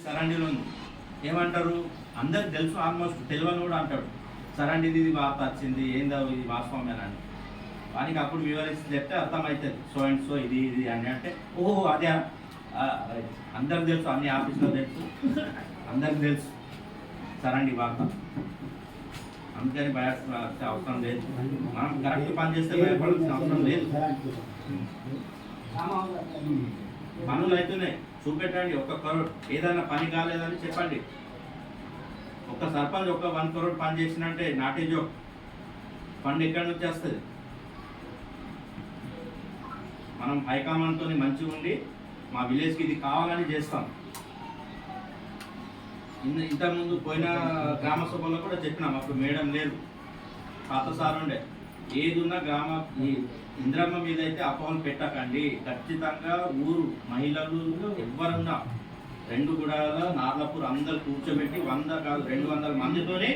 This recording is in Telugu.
సరండిలో ఉంది. ఏమంటారు, అందరికి తెలుసు, ఆల్మోస్ట్ తెలియని కూడా అంటాడు సరండిది ఇది వార్త వచ్చింది, ఏందో ఇది వాస్తవమేనా అని. వానికి అప్పుడు వివరించి చెప్తే అర్థమవుతుంది, సో అండ్ సో ఇది ఇది అని. అంటే ఓహో అదే, అందరికి తెలుసు, అన్ని ఆఫీసులో తెలుసు, అందరికి తెలుసు సరండి వార్త. అందుకని భయాల్సిన అవసరం లేదు, మనం కరెక్ట్ పని చేస్తే భయపడాల్సిన అవసరం లేదు. పనులు అవుతున్నాయి, చూపెట్టండి. 1 crore ఏదైనా పని కాలేదని చెప్పండి. ఒక సర్పంచ్ 1 crore పని చేసినంటే నాట్ ఏ జోక్. ఫండ్ ఎక్కడి నుంచి వస్తుంది? మనం హైకమాండ్తో మంచిగా ఉండి మా విలేజ్కి ఇది కావాలని చేస్తాం. ఇంతకుముందు పోయిన గ్రామ సభలో కూడా చెప్పినాం, అప్పుడు మేడం లేదు, పాత సార్ ఉండే. ఏది ఉన్నా ఈ ఇంద్రమ్మ మీద అయితే అపోహలు పెట్టకండి. ఖచ్చితంగా ఊరు మహిళలు ఎవరున్నా 2 గుడాల నార్లపూర్ అందరు కూర్చోబెట్టి 100 కాదు 200 మందితోనే